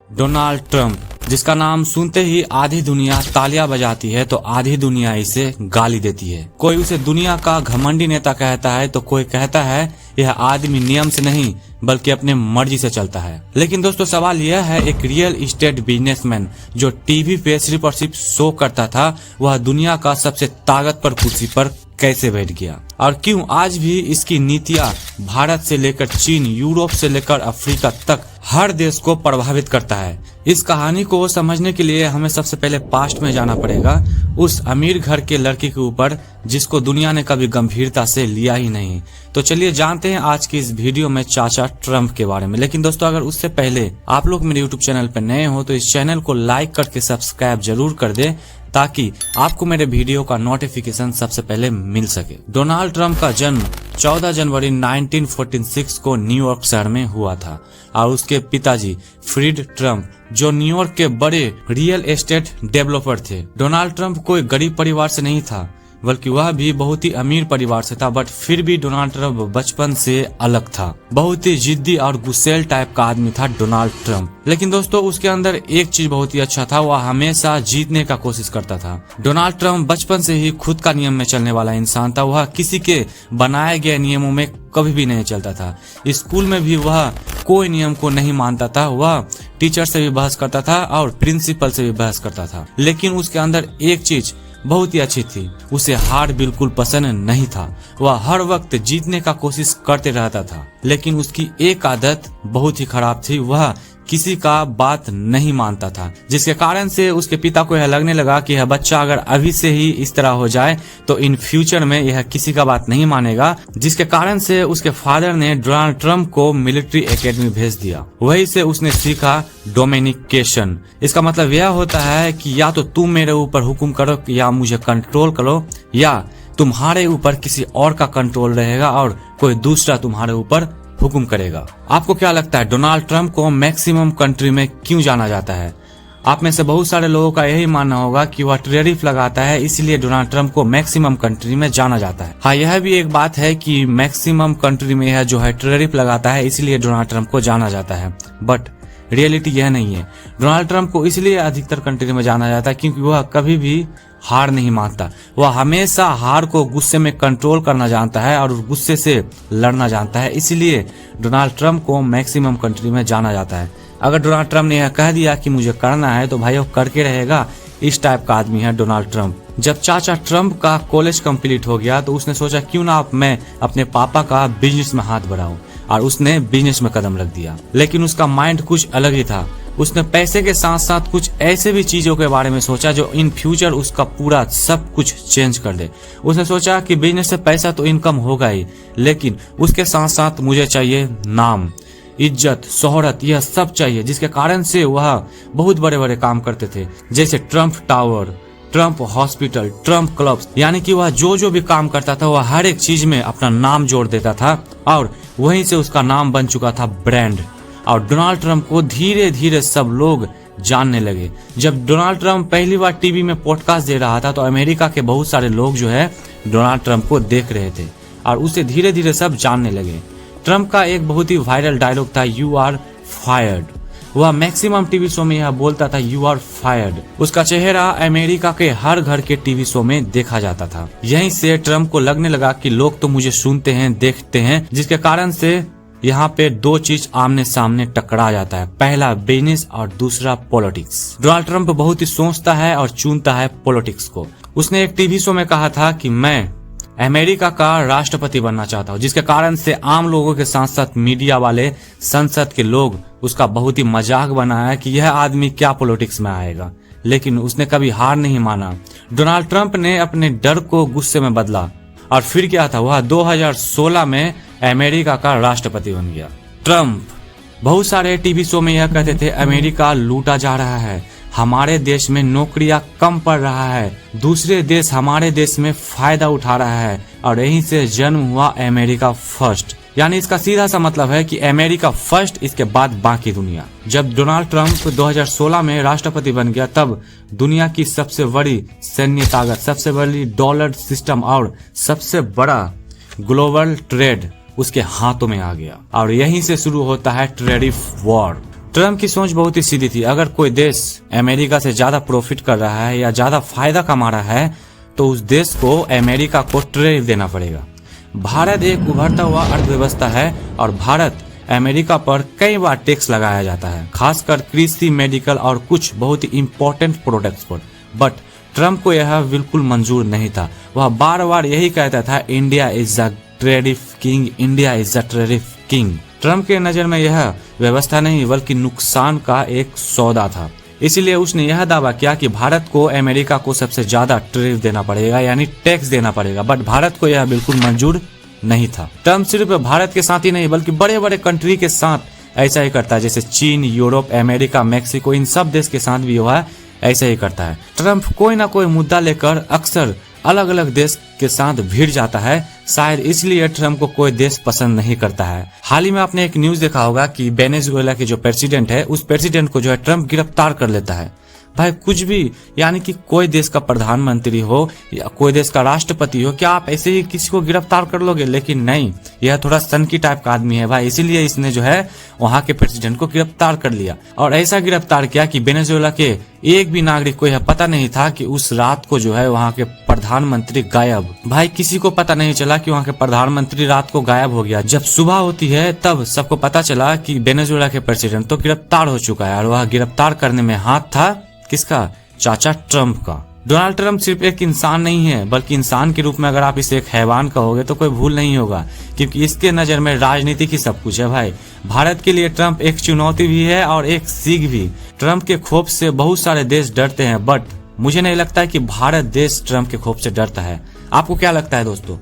Donald Trump, जिसका नाम सुनते ही आधी दुनिया तालियां बजाती है तो आधी दुनिया इसे गाली देती है। कोई उसे दुनिया का घमंडी नेता कहता है तो कोई कहता है यह आदमी नियम से नहीं बल्कि अपने मर्जी से चलता है। लेकिन दोस्तों सवाल यह है, एक रियल इस्टेट बिजनेसमैन जो टीवी पे सिर्फ और सिर्फ शो करता था, वह दुनिया का सबसे ताकतवर कुर्सी पर कैसे बैठ गया और क्यों आज भी इसकी नीतियां भारत से लेकर चीन, यूरोप से लेकर अफ्रीका तक हर देश को प्रभावित करता है। इस कहानी को समझने के लिए हमें सबसे पहले पास्ट में जाना पड़ेगा, उस अमीर घर के लड़के के ऊपर जिसको दुनिया ने कभी गंभीरता से लिया ही नहीं। तो चलिए जानते हैं आज की इस वीडियो में चाचा ट्रंप के बारे में। लेकिन दोस्तों अगर उससे पहले आप लोग मेरे यूट्यूब चैनल पर नए हो तो इस चैनल को लाइक करके सब्सक्राइब जरूर कर दे ताकि आपको मेरे वीडियो का नोटिफिकेशन सबसे पहले मिल सके। डोनाल्ड ट्रंप का जन्म 14 जनवरी 1946 को न्यूयॉर्क शहर में हुआ था और उसके पिताजी फ्रीड ट्रंप जो न्यूयॉर्क के बड़े रियल एस्टेट डेवलपर थे। डोनाल्ड ट्रंप कोई गरीब परिवार से नहीं था बल्कि वह भी बहुत ही अमीर परिवार से था, बट फिर भी डोनाल्ड ट्रंप बचपन से अलग था। बहुत ही जिद्दी और गुस्सैल टाइप का आदमी था डोनाल्ड ट्रंप। लेकिन दोस्तों उसके अंदर एक चीज बहुत ही अच्छा था, वह हमेशा जीतने का कोशिश करता था। डोनाल्ड ट्रंप बचपन से ही खुद का नियम में चलने वाला इंसान था। वह किसी के बनाए गए नियमों में कभी भी नहीं चलता था। स्कूल में भी वह कोई नियम को नहीं मानता था। वह टीचर से भी बहस करता था और प्रिंसिपल से भी बहस करता था। लेकिन उसके अंदर एक चीज बहुत ही अच्छी थी, उसे हार बिल्कुल पसंद नहीं था। वह हर वक्त जीतने का कोशिश करते रहता था। लेकिन उसकी एक आदत बहुत ही खराब थी, वह किसी का बात नहीं मानता था, जिसके कारण से उसके पिता को यह लगने लगा कि यह बच्चा अगर अभी से ही इस तरह हो जाए तो इन फ्यूचर में यह किसी का बात नहीं मानेगा। जिसके कारण से उसके फादर ने डोनाल्ड ट्रंप को मिलिट्री एकेडमी भेज दिया। वहीं से उसने सीखा डोमिनिकेशन। इसका मतलब यह होता है कि या तो तुम मेरे ऊपर हुक्म करो या मुझे कंट्रोल करो, या तुम्हारे ऊपर किसी और का कंट्रोल रहेगा और कोई दूसरा तुम्हारे ऊपर हुक्म करेगा। आपको क्या लगता है डोनाल्ड ट्रंप को मैक्सिमम कंट्री में क्यों जाना जाता है? आप में से बहुत सारे लोगों का यही मानना होगा कि वह टैरिफ लगाता है, इसलिए डोनाल्ड ट्रंप को मैक्सिमम कंट्री में जाना जाता है। हाँ, यह भी एक बात है कि मैक्सिमम कंट्री में यह जो है टैरिफ लगाता है, इसलिए डोनाल्ड ट्रंप को जाना जाता है। बट रियलिटी यह नहीं है। डोनाल्ड ट्रंप को इसलिए अधिकतर कंट्री में जाना जाता है क्योंकि वह कभी भी हार नहीं मानता। वह हमेशा हार को गुस्से में कंट्रोल करना जानता है और गुस्से से लड़ना जानता है। इसलिए डोनाल्ड ट्रंप को मैक्सिमम कंट्री में जाना जाता है। अगर डोनाल्ड ट्रंप ने यह कह दिया कि मुझे करना है तो भाई वो करके रहेगा। इस टाइप का आदमी है डोनाल्ड ट्रंप। जब चाचा ट्रंप का कॉलेज कंप्लीट हो गया तो उसने सोचा क्यों ना मैं अपने पापा का बिजनेस में हाथ बढ़ाऊं, और उसने बिजनेस में कदम रख दिया। लेकिन उसका माइंड कुछ अलग ही था। उसने पैसे के साथ साथ कुछ ऐसे भी चीजों के बारे में सोचा जो इन फ्यूचर उसका पूरा सब कुछ चेंज कर दे। उसने सोचा कि बिजनेस से पैसा तो इनकम होगा ही, लेकिन उसके साथ साथ मुझे चाहिए नाम, इज्जत, शोहरत, यह सब चाहिए, जिसके कारण से वह बहुत बड़े बड़े काम करते थे, जैसे Trump tower, Trump hospital, Trump clubs. यानी कि वह जो भी काम करता था वह हर एक चीज में अपना नाम जोड़ देता था और वहीं से उसका नाम बन चुका था ब्रांड। और डोनाल्ड ट्रंप को धीरे धीरे सब लोग जानने लगे। जब डोनाल्ड ट्रंप पहली बार टीवी में पॉडकास्ट दे रहा था तो अमेरिका के बहुत सारे लोग जो है डोनाल्ड ट्रंप को देख रहे थे और उसे धीरे धीरे सब जानने लगे। ट्रंप का एक बहुत ही वायरल डायलॉग था, यू आर फायर्ड। वह मैक्सिमम टीवी शो में यह बोलता था, यू आर फायर्ड। उसका चेहरा अमेरिका के हर घर के टीवी शो में देखा जाता था। यहीं से ट्रंप को लगने लगा कि लोग तो मुझे सुनते हैं, देखते हैं, जिसके कारण से यहाँ पे दो चीज आमने सामने टकरा जाता है। पहला बिजनेस और दूसरा पॉलिटिक्स। डोनाल्ड ट्रंप बहुत ही सोचता है और चुनता है पॉलिटिक्स को। उसने एक टीवी शो में कहा था कि मैं अमेरिका का राष्ट्रपति बनना चाहता हूँ, जिसके कारण से आम लोगों के साथ साथ मीडिया वाले, संसद के लोग उसका बहुत ही मजाक बनाया कि यह आदमी क्या पॉलिटिक्स में आएगा। लेकिन उसने कभी हार नहीं माना। डोनाल्ड ट्रंप ने अपने डर को गुस्से में बदला और फिर क्या था, वह 2016 में अमेरिका का राष्ट्रपति बन गया। ट्रंप बहुत सारे टीवी शो में यह कहते थे, अमेरिका लूटा जा रहा है, हमारे देश में नौकरियां कम पड़ रहा है, दूसरे देश हमारे देश में फायदा उठा रहा है, और यहीं से जन्म हुआ अमेरिका फर्स्ट। यानी इसका सीधा सा मतलब है कि अमेरिका फर्स्ट, इसके बाद बाकी दुनिया। जब डोनाल्ड ट्रंप 2016 में राष्ट्रपति बन गया तब दुनिया की सबसे बड़ी सैन्य ताकत, सबसे बड़ी डॉलर सिस्टम और सबसे बड़ा ग्लोबल ट्रेड उसके हाथों में आ गया और यहीं से शुरू होता है टैरिफ वॉर। ट्रम्प की सोच बहुत ही सीधी थी। अगर कोई देश अमेरिका से ज्यादा प्रॉफिट कर रहा है या ज्यादा फायदा कमा रहा है तो उस देश को अमेरिका को टैरिफ देना पड़ेगा। भारत एक उभरता हुआ अर्थव्यवस्था है और भारत अमेरिका पर कई बार टैक्स लगाया जाता है, खासकर कृषि, मेडिकल और कुछ बहुत ही इम्पोर्टेंट प्रोडक्ट्स पर। बट ट्रम्प को यह बिल्कुल मंजूर नहीं था। वह बार बार यही कहता था, India is the tariff king, India is the tariff king. Trump के नजर में यह व्यवस्था नहीं बल्कि नुकसान का एक सौदा था। इसीलिए उसने यह दावा किया कि भारत को अमेरिका को सबसे ज्यादा टैरिफ देना पड़ेगा, यानी टैक्स देना पड़ेगा। बट भारत को यह बिल्कुल मंजूर नहीं था। ट्रम्प सिर्फ भारत के साथ ही नहीं बल्कि बड़े बड़े कंट्री के साथ ऐसा ही करता है, जैसे चीन, यूरोप, अमेरिका, मैक्सिको, इन सब देश के साथ भी वह ऐसा ही करता है। ट्रम्प कोई ना कोई मुद्दा लेकर अक्सर अलग अलग देश के साथ भिड़ जाता है। शायद इसलिए ट्रम्प को कोई देश पसंद नहीं करता है। हाल ही में आपने एक न्यूज देखा होगा कि वेनेजुएला के जो प्रेसिडेंट है, उस प्रेसिडेंट को जो है ट्रम्प गिरफ्तार कर लेता है। भाई कुछ भी, यानी कि कोई देश का प्रधानमंत्री हो या कोई देश का राष्ट्रपति हो, क्या आप ऐसे ही किसी को गिरफ्तार कर लोगे? लेकिन नहीं, यह थोड़ा सनकी टाइप का आदमी है भाई, इसीलिए इसने जो है वहां के प्रेसिडेंट को गिरफ्तार कर लिया। और ऐसा गिरफ्तार किया कि वेनेजुएला के एक भी नागरिक को यह पता नहीं था कि उस रात को जो है वहां के प्रधानमंत्री गायब। भाई किसी को पता नहीं चला कि वहां के प्रधानमंत्री रात को गायब हो गया। जब सुबह होती है तब सबको पता चला कि वेनेजुएला के प्रेसिडेंट तो गिरफ्तार हो चुका है। और वह गिरफ्तार करने में हाथ था किसका? चाचा ट्रम्प का। डोनाल्ड ट्रम्प सिर्फ एक इंसान नहीं है, बल्कि इंसान के रूप में अगर आप इसे एक हैवान कहोगे तो कोई भूल नहीं होगा, क्योंकि इसके नजर में राजनीति की सब कुछ है भाई। भारत के लिए ट्रम्प एक चुनौती भी है और एक सीख भी। ट्रम्प के खौफ से बहुत सारे देश डरते हैं, बट मुझे नहीं लगता है कि भारत देश ट्रम्प के खौफ से डरता है। आपको क्या लगता है दोस्तों?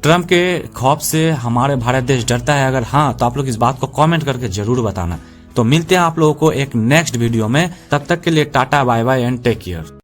ट्रम्प के खौफ से हमारे भारत देश डरता है? अगर हाँ तो आप लोग इस बात को कमेंट करके जरूर बताना। तो मिलते हैं आप लोगों को एक नेक्स्ट वीडियो में। तब तक के लिए tata, bye bye and take care.